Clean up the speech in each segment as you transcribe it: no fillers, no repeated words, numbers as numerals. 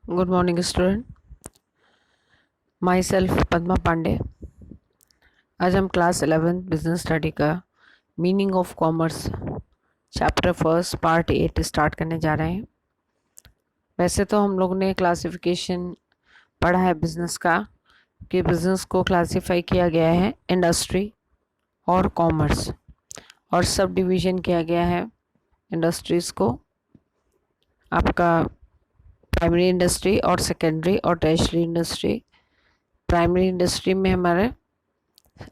Good morning student. Myself Padma Pandey. आज हम class 11 business study का meaning of commerce chapter first part 8 start करने जा रहे हैं। वैसे तो हम लोग ने क्लासिफिकेशन पढ़ा है बिजनेस का, कि बिजनेस को क्लासिफाई किया गया है इंडस्ट्री और कॉमर्स, और सब डिवीज़न किया गया है इंडस्ट्रीज़ को, आपका प्राइमरी इंडस्ट्री और सेकेंडरी और टर्शियरी इंडस्ट्री। प्राइमरी इंडस्ट्री में हमारे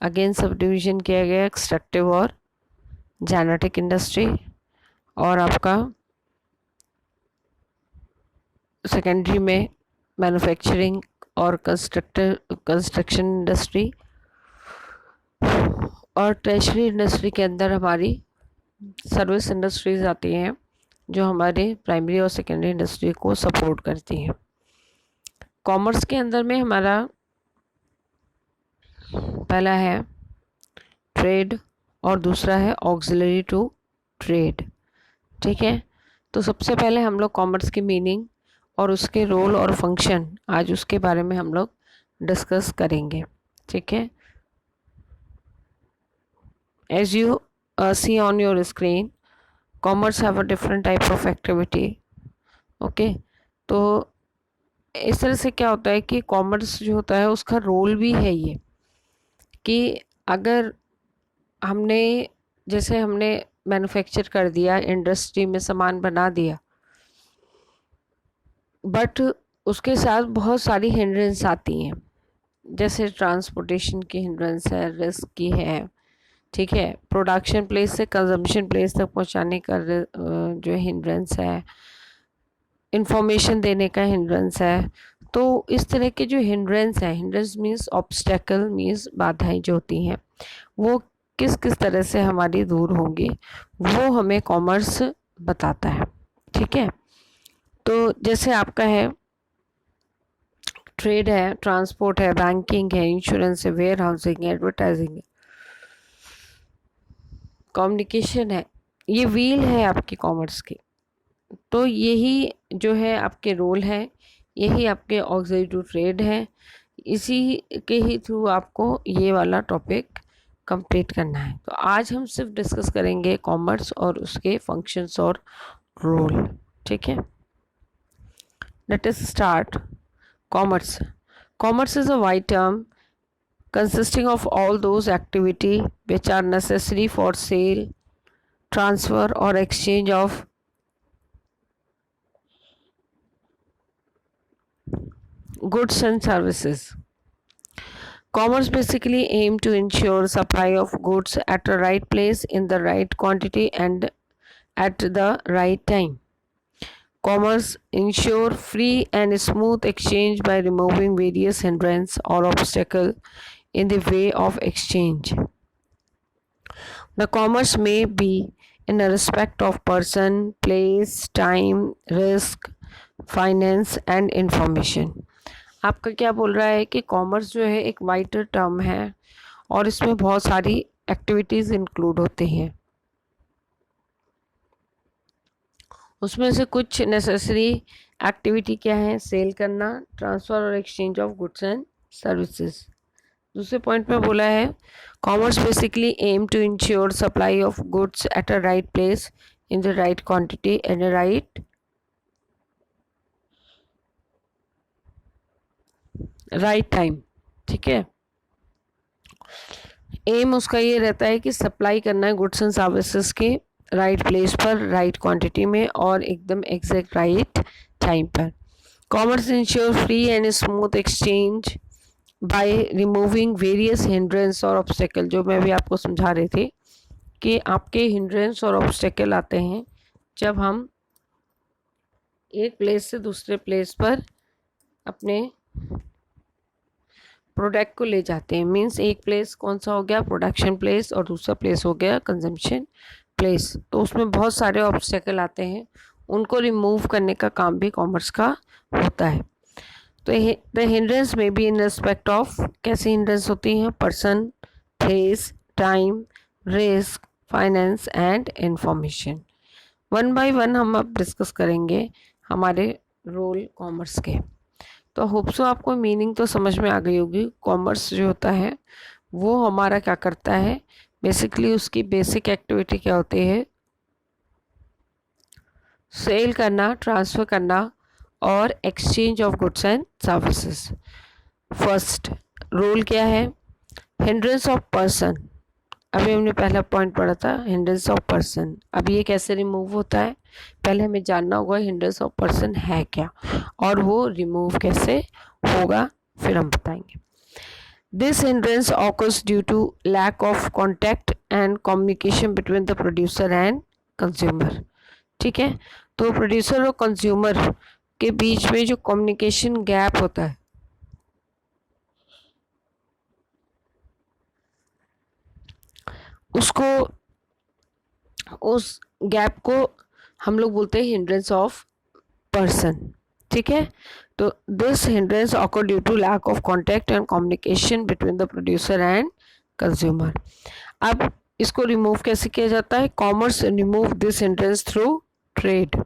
अगेन सब डिवीज़न किया गया एक्सट्रैक्टिव और जेनेटिक इंडस्ट्री, और आपका सेकेंडरी में मैन्युफैक्चरिंग और कंस्ट्रक्शन इंडस्ट्री, और टर्शियरी इंडस्ट्री के अंदर हमारी सर्विस इंडस्ट्रीज आती हैं जो हमारे प्राइमरी और सेकेंडरी इंडस्ट्री को सपोर्ट करती हैं। कॉमर्स के अंदर में हमारा पहला है ट्रेड और दूसरा है ऑक्सिलरी टू ट्रेड। ठीक है, तो सबसे पहले हम लोग कॉमर्स की मीनिंग और उसके रोल और फंक्शन आज उसके बारे में हम लोग डिस्कस करेंगे। ठीक है, as you see on your screen, commerce have a different type of activity. Okay, तो इस तरह से क्या होता है कि कॉमर्स जो होता है उसका रोल भी है ये, कि अगर हमने मैन्युफैक्चर कर दिया, इंडस्ट्री में सामान बना दिया, बट उसके साथ बहुत सारी हिंड्रेंस आती हैं, जैसे ट्रांसपोर्टेशन की हिंड्रेंस है, रिस्क की है, ठीक है, प्रोडक्शन प्लेस से कंजम्पशन प्लेस तक पहुंचाने का जो हिंड्रेंस है, इंफॉर्मेशन देने का हिंड्रेंस है। तो इस तरह के जो हिंड्रेंस है, हिंड्रेंस मीन्स ऑब्स्टेकल मीन्स बाधाएं जो होती हैं, वो किस किस तरह से हमारी दूर होंगी, वो हमें कॉमर्स बताता है। ठीक है, तो जैसे आपका है ट्रेड है, ट्रांसपोर्ट है, बैंकिंग है, इंश्योरेंस है, वेयर हाउसिंग है, एडवर्टाइजिंग है, कम्युनिकेशन है, ये व्हील है आपकी कॉमर्स की। तो यही जो है आपके रोल है, यही आपके ऑक्सिलरी टू ट्रेड है, इसी के ही थ्रू आपको ये वाला टॉपिक कंप्लीट करना है। तो आज हम सिर्फ डिस्कस करेंगे कॉमर्स और उसके फंक्शंस और रोल। ठीक है, let us start. Commerce is a wide term consisting of all those activity which are necessary for sale, transfer or exchange of goods and services. Commerce basically aim to ensure supply of goods at the right place in the right quantity and at the right time. Commerce ensure free and smooth exchange by removing various hindrance or obstacle in the way of exchange. The commerce may be in a respect of person, place, time, risk, finance and information. आपका क्या बोल रहा है कि commerce जो है एक wide term है और इसमें बहुत सारी एक्टिविटीज़ इंक्लूड होती हैं। उसमें से कुछ नेसेसरी एक्टिविटी क्या है? सेल करना, ट्रांसफ़र और exchange of goods and services. दूसरे पॉइंट में बोला है commerce basically aim to ensure supply of goods at a right place in the right quantity and right time. ठीक है, एम उसका ये रहता है कि सप्लाई करना है गुड्स एंड सर्विसेज के राइट प्लेस पर, राइट क्वांटिटी में और एकदम एग्जैक्ट राइट टाइम पर। Commerce ensure free and smooth exchange by removing various hindrance और ऑब्स्टेकल। जो मैं भी आपको समझा रही थी कि आपके हिंड्रेंस और ऑब्स्टेकल आते हैं जब हम एक प्लेस से दूसरे प्लेस पर अपने प्रोडक्ट को ले जाते हैं। मीन्स एक प्लेस कौन सा हो गया? प्रोडक्शन प्लेस, और दूसरा प्लेस हो गया कंजम्पशन प्लेस। तो उसमें बहुत सारे ऑब्स्टेकल आते हैं, उनको रिमूव करने का काम भी कॉमर्स का होता है। तो द हिंड्रेंस में बी इन रिस्पेक्ट ऑफ, कैसी हिंड्रेंस होती हैं? Person, place, time, risk, finance and information. One by one हम अब डिस्कस करेंगे हमारे रोल कॉमर्स के। तो होप सो आपको मीनिंग तो समझ में आ गई होगी। कॉमर्स जो होता है वो हमारा क्या करता है, बेसिकली उसकी बेसिक एक्टिविटी क्या होती है, सेल करना, ट्रांसफ़र करना और exchange of goods and services. First role क्या है, हिंड्रेंस ऑफ पर्सन। अभी हमने पहला पॉइंट पढ़ा था हिंड्रेंस ऑफ पर्सन। अब ये कैसे रिमूव होता है, पहले हमें जानना होगा हिंड्रेंस ऑफ पर्सन है क्या और वो रिमूव कैसे होगा, फिर हम बताएंगे। This hindrance occurs due to lack of contact and communication between the producer and consumer. ठीक है, तो प्रोड्यूसर और कंज्यूमर के बीच में जो कम्युनिकेशन गैप होता है उसको, उस गैप को हम लोग बोलते हैं हिंड्रेंस ऑफ पर्सन। ठीक है, तो this hindrance occur due to lack of contact and communication between the producer and consumer. अब इसको रिमूव कैसे किया जाता है, commerce remove this hindrance through trade.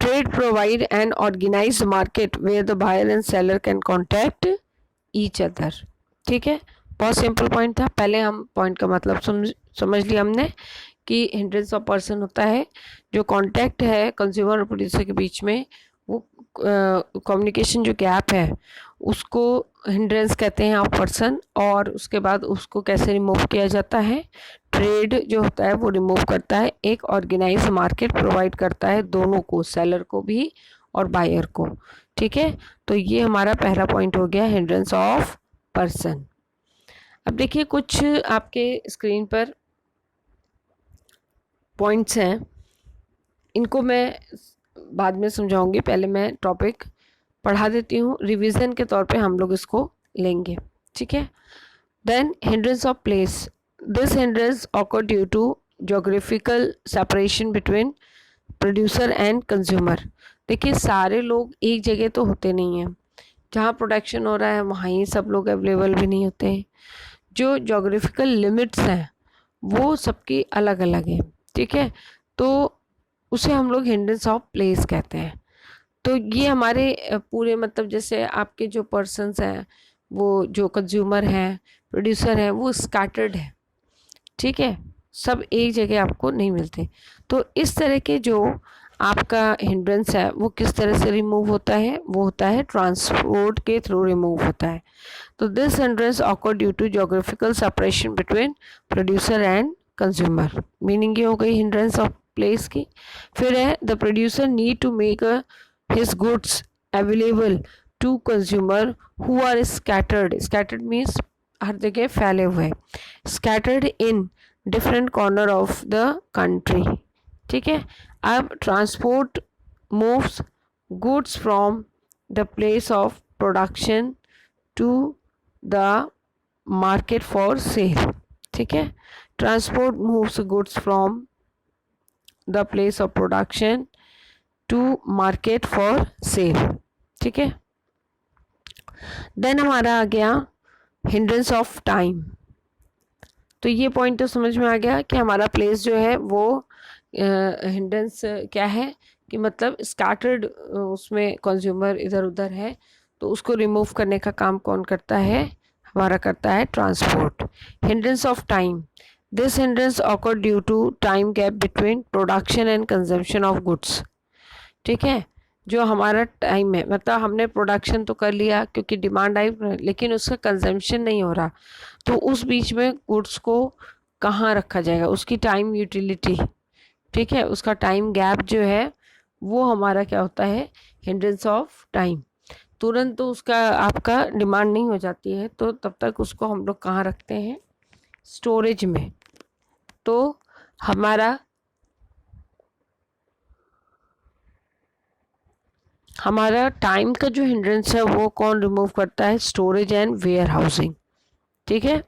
Trade provide an organised market where the buyer and seller can contact each other. ठीक है, बहुत simple point था। पहले हम पॉइंट का मतलब समझ लिया हमने कि हिंड्रेंस ऑफ पर्सन होता है जो कांटेक्ट है कंज्यूमर और प्रोड्यूसर के बीच में, वो कम्युनिकेशन जो गैप है उसको हिंड्रेंस कहते हैं ऑफ पर्सन। और उसके बाद उसको कैसे रिमूव किया जाता है, ट्रेड जो होता है वो रिमूव करता है, एक ऑर्गेनाइज मार्केट प्रोवाइड करता है दोनों को, सेलर को भी और बायर को। ठीक है, तो ये हमारा पहला पॉइंट हो गया हिंड्रेंस ऑफ पर्सन। अब देखिए कुछ आपके स्क्रीन पर पॉइंट्स हैं, इनको मैं बाद में समझाऊंगी, पहले मैं टॉपिक पढ़ा देती हूँ, रिवीजन के तौर पे हम लोग इसको लेंगे। ठीक है, देन hindrance of place. This hindrance occur due to geographical separation between producer and consumer. देखिए सारे लोग एक जगह तो होते नहीं हैं, जहाँ प्रोडक्शन हो रहा है वहाँ ही सब लोग अवेलेबल भी नहीं होते हैं। जो जोग्राफिकल लिमिट्स हैं वो सबकी अलग अलग है। ठीक है, तो उसे हम लोग हिंड्रेंस ऑफ प्लेस कहते हैं। तो ये हमारे पूरे मतलब जैसे आपके जो पर्सन्स हैं, वो जो कंज्यूमर हैं, प्रोड्यूसर हैं, वो स्कैटर्ड है। ठीक है, सब एक जगह आपको नहीं मिलते। तो इस तरह के जो आपका हिंड्रेंस है वो किस तरह से रिमूव होता है, वो होता है ट्रांसपोर्ट के थ्रू रिमूव होता है। तो this hindrance occur due to geographical separation between producer and consumer. Meaning ये हो गई हिंड्रेंस ऑफ प्लेस की। फिर है the producer need to make his goods available to consumer who are scattered। scattered means हर जगह फैले हुए, scattered in different corner of the country। ठीक है, अब transport moves goods from the place of production to the market for sale। ठीक है, transport moves goods from the place of production to market for sale. ठीक है, then हमारा आ गया hindrance of time. तो ये पॉइंट तो समझ में आ गया कि हमारा प्लेस जो है वो हिंड्रेंस क्या है कि मतलब स्कैटर्ड, उसमें कंज्यूमर इधर उधर है, तो उसको रिमूव करने का काम कौन करता है, हमारा करता है transport. Hindrance of time. This hindrance occur due to time gap between production and consumption of goods. ठीक है, जो हमारा टाइम है, मतलब हमने प्रोडक्शन तो कर लिया क्योंकि डिमांड आई, लेकिन उसका कंजम्पशन नहीं हो रहा, तो उस बीच में गुड्स को कहाँ रखा जाएगा, उसकी टाइम यूटिलिटी। ठीक है, उसका टाइम गैप जो है वो हमारा क्या होता है, हिंड्रेंस ऑफ टाइम। तुरंत तो उसका आपका डिमांड नहीं हो जाती है, तो तब तक उसको हम लोग कहाँ रखते हैं, स्टोरेज में। तो हमारा टाइम का जो हिंड्रेंस है वो कौन रिमूव करता है, स्टोरेज एंड वेयर हाउसिंग। ठीक है,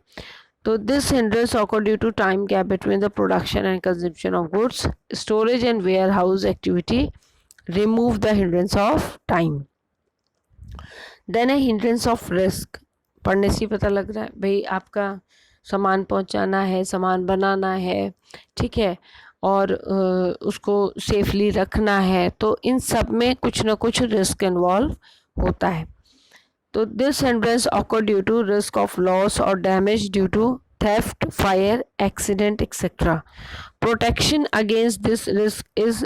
तो this hindrance occur due to time gap between the production and consumption of goods, storage and warehouse activity remove the hindrance of time. Then है hindrance of risk. पढ़ने से ही पता लग रहा है भाई, आपका सामान पहुंचाना है, सामान बनाना है, ठीक है, और उसको सेफली रखना है, तो इन सब में कुछ ना कुछ रिस्क इन्वॉल्व होता है। तो this hindrance occur due to risk of loss और damage due to theft, fire, accident etcetera. Protection against this risk is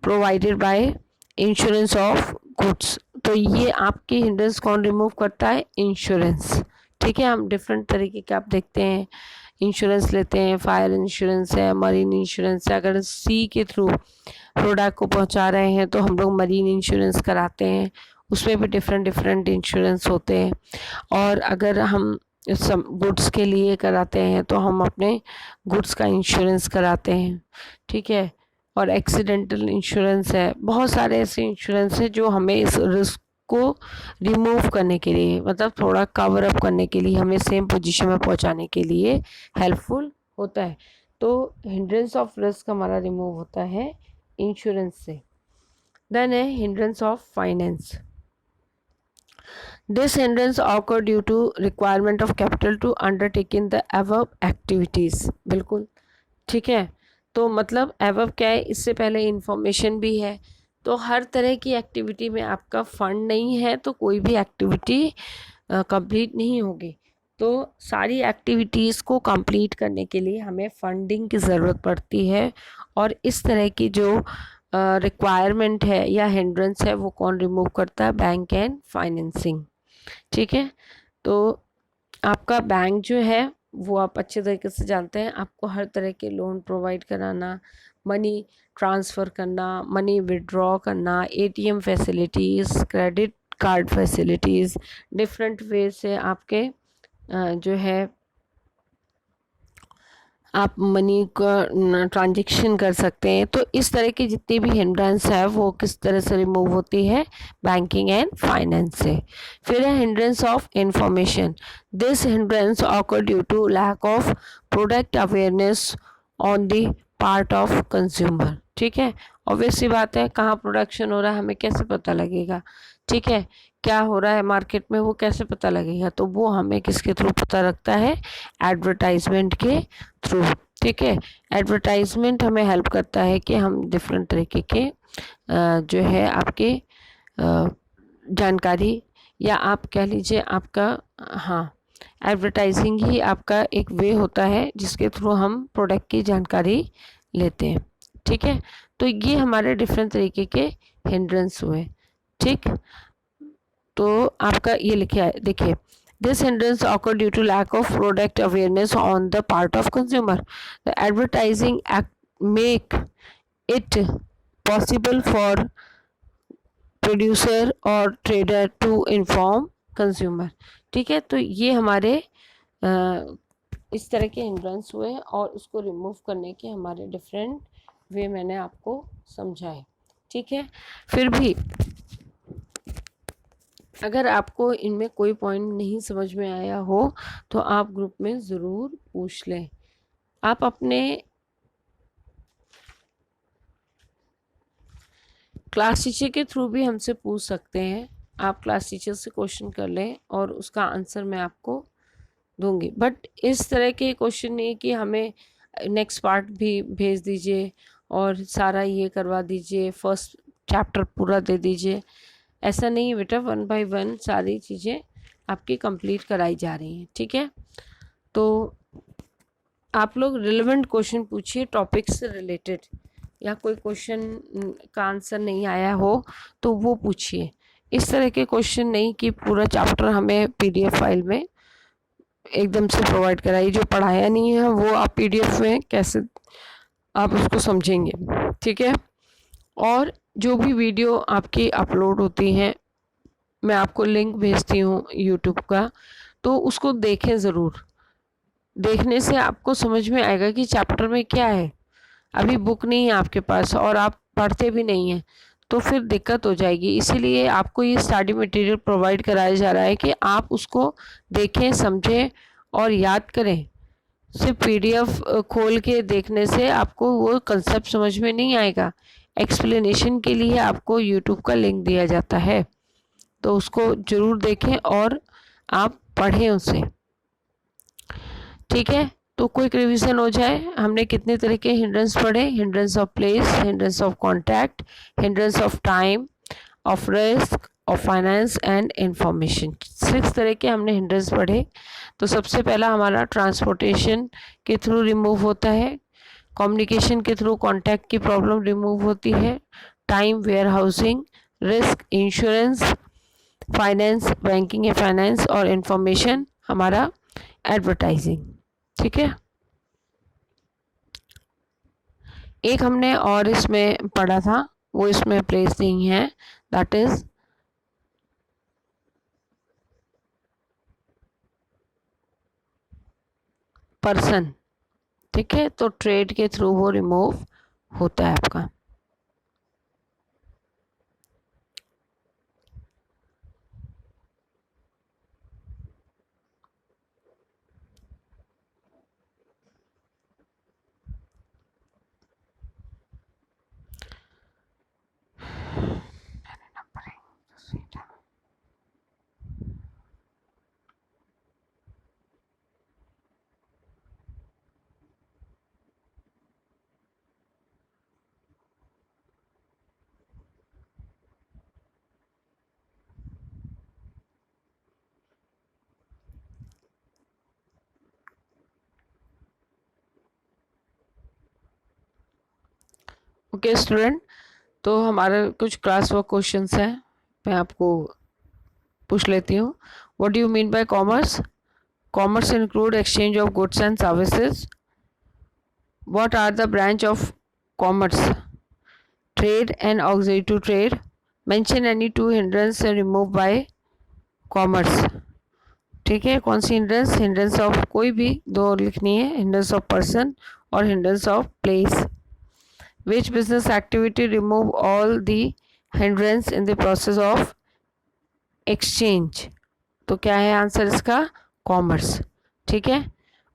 provided by insurance of goods. तो ये आपकी हिंड्रेंस कौन रिमूव करता है? इंश्योरेंस, ठीक है। हम डिफरेंट तरीके के आप देखते हैं इंश्योरेंस लेते हैं, फायर इंश्योरेंस है, मरीन इंश्योरेंस है। अगर सी के थ्रू प्रोडक्ट को पहुंचा रहे हैं तो हम लोग मरीन इंश्योरेंस कराते हैं, उसमें भी डिफरेंट डिफरेंट इंश्योरेंस होते हैं। और अगर हम सब गुड्स के लिए कराते हैं तो हम अपने गुड्स का इंश्योरेंस कराते हैं, ठीक है। और एक्सीडेंटल इंश्योरेंस है, बहुत सारे ऐसे इंश्योरेंस है जो हमें इस रिस्क को रिमूव करने के लिए, मतलब थोड़ा कवर अप करने के लिए, हमें सेम पोजीशन में पहुंचाने के लिए हेल्पफुल होता है। तो हिंड्रेंस ऑफ रिस्क हमारा रिमूव होता है इंश्योरेंस से। देन है hindrance of finance. This hindrance occur due to requirement of capital to undertaking the above activities. बिल्कुल ठीक है। तो मतलब अबव क्या है, इससे पहले इंफॉर्मेशन भी है। तो हर तरह की एक्टिविटी में आपका फंड नहीं है तो कोई भी एक्टिविटी कंप्लीट नहीं होगी। तो सारी एक्टिविटीज़ को कंप्लीट करने के लिए हमें फंडिंग की ज़रूरत पड़ती है, और इस तरह की जो रिक्वायरमेंट है या हिंड्रेंस है वो कौन रिमूव करता है? बैंक एंड फाइनेंसिंग, ठीक है। तो आपका बैंक जो है वो आप अच्छे तरीके से जानते हैं, आपको हर तरह के लोन प्रोवाइड कराना, मनी ट्रांसफ़र करना, मनी विड्रॉ करना, ATM facilities, credit card facilities, different way से आपके जो है आप मनी का ट्रांजेक्शन कर सकते हैं। तो इस तरह की जितनी भी हिंड्रेंस है वो किस तरह से रिमूव होती है? बैंकिंग एंड फाइनेंस से। फिर है hindrance of information. This hindrance occur due to lack of product awareness on the part of consumer, ठीक है। ऑब्वियस सी बात है, कहाँ प्रोडक्शन हो रहा है हमें कैसे पता लगेगा, ठीक है। क्या हो रहा है मार्केट में वो कैसे पता लगेगा? तो वो हमें किसके थ्रू पता लगता है? एडवर्टाइजमेंट के थ्रू, ठीक है। एडवर्टाइजमेंट हमें हेल्प करता है कि हम डिफरेंट तरीके के जो है आपके जानकारी, या आप कह लीजिए आपका, हाँ, एडवर्टाइजिंग ही आपका एक वे होता है जिसके थ्रू हम प्रोडक्ट की जानकारी लेते हैं, ठीक है। तो ये हमारे डिफरेंट तरीके के हिंड्रेंस हुए, ठीक। तो आपका ये लिखा है, देखिए, this hindrance occur due to lack of product awareness on the part of consumer. The advertising make it possible for producer और ट्रेडर टू इन्फॉर्म कंज्यूमर, ठीक है। तो ये हमारे इस तरह के हिंड्रेंस हुए, और उसको रिमूव करने के हमारे डिफरेंट वे मैंने आपको समझाए, ठीक है। फिर भी अगर आपको इनमें कोई पॉइंट नहीं समझ में आया हो तो आप ग्रुप में ज़रूर पूछ लें। आप अपने क्लास टीचर के थ्रू भी हमसे पूछ सकते हैं। आप क्लास टीचर से क्वेश्चन कर लें और उसका आंसर मैं आपको दूंगी। बट इस तरह के क्वेश्चन नहीं कि हमें नेक्स्ट पार्ट भी भेज दीजिए और सारा ये करवा दीजिए, फर्स्ट चैप्टर पूरा दे दीजिए, ऐसा नहीं है बेटा। 1 बाय 1 सारी चीज़ें आपकी कंप्लीट कराई जा रही हैं, ठीक है। तो आप लोग रिलेवेंट क्वेश्चन पूछिए टॉपिक से रिलेटेड, या कोई क्वेश्चन का आंसर नहीं आया हो तो वो पूछिए। इस तरह के क्वेश्चन नहीं कि पूरा चैप्टर हमें पीडीएफ फाइल में एकदम से प्रोवाइड कराइए, जो पढ़ाया नहीं है वो आप पीडीएफ में कैसे आप उसको समझेंगे, ठीक है। और जो भी वीडियो आपकी अपलोड होती हैं, मैं आपको लिंक भेजती हूँ यूट्यूब का, तो उसको देखें ज़रूर। देखने से आपको समझ में आएगा कि चैप्टर में क्या है। अभी बुक नहीं है आपके पास और आप पढ़ते भी नहीं हैं तो फिर दिक्कत हो जाएगी। इसीलिए आपको ये स्टडी मटेरियल प्रोवाइड कराया जा रहा है कि आप उसको देखें, समझें और याद करें। सिर्फ पीडीएफ खोल के देखने से आपको वो कंसेप्ट समझ में नहीं आएगा। एक्सप्लेनेशन के लिए आपको यूट्यूब का लिंक दिया जाता है, तो उसको ज़रूर देखें और आप पढ़ें उसे, ठीक है, तो क्विक रिवीजन हो जाए। हमने कितने तरह के हिंड्रेंस पढ़े? Hindrance of place, hindrance of contact, hindrance of time, of risk, of finance and information. 6 तरह के हमने हिंड्रेंस पढ़े। तो सबसे पहला हमारा ट्रांसपोर्टेशन के थ्रू रिमूव होता है, कम्युनिकेशन के थ्रू कॉन्टैक्ट की प्रॉब्लम रिमूव होती है, time warehousing, risk insurance, finance banking या फाइनेंस, और इंफॉर्मेशन हमारा एडवर्टाइजिंग। ठीक है, एक हमने और इसमें पढ़ा था, वो इसमें प्लेस नहीं है, दैट इज पर्सन। ठीक है, तो ट्रेड के थ्रू वो रिमूव होता है आपका। ओके स्टूडेंट, तो हमारे कुछ क्लास वर्क क्वेश्चंस हैं, मैं आपको पूछ लेती हूँ। What do you mean by commerce? Commerce include exchange of goods and services. What are the branch of commerce? Trade and auxiliary to trade. Mention any 2 hindrance remove by commerce. ठीक है, कौन सी hindrance? Hindrance of, कोई भी 2 लिखनी है, hindrance of person और hindrance of place. Which business activity remove all the hindrance in the process of exchange? तो क्या है आंसर इसका? कॉमर्स। ठीक है,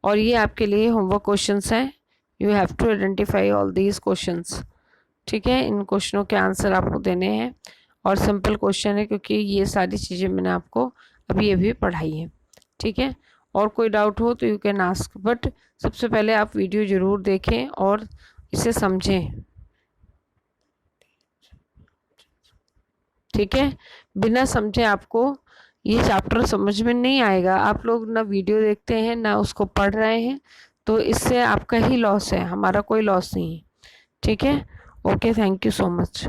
और ये आपके लिए होमवर्क क्वेश्चंस हैं, you have to identify all these questions. ठीक है, इन क्वेश्चनों के आंसर आपको देने हैं, और सिंपल क्वेश्चन है क्योंकि ये सारी चीज़ें मैंने आपको अभी पढ़ाई है। ठीक है, और कोई डाउट हो तो यू कैन आस्क, बट सबसे पहले आप वीडियो ज़रूर देखें और इसे समझें। ठीक है, बिना समझे आपको ये चैप्टर समझ में नहीं आएगा। आप लोग ना वीडियो देखते हैं ना उसको पढ़ रहे हैं, तो इससे आपका ही लॉस है, हमारा कोई लॉस नहीं है। ठीक है, okay, thank you so much.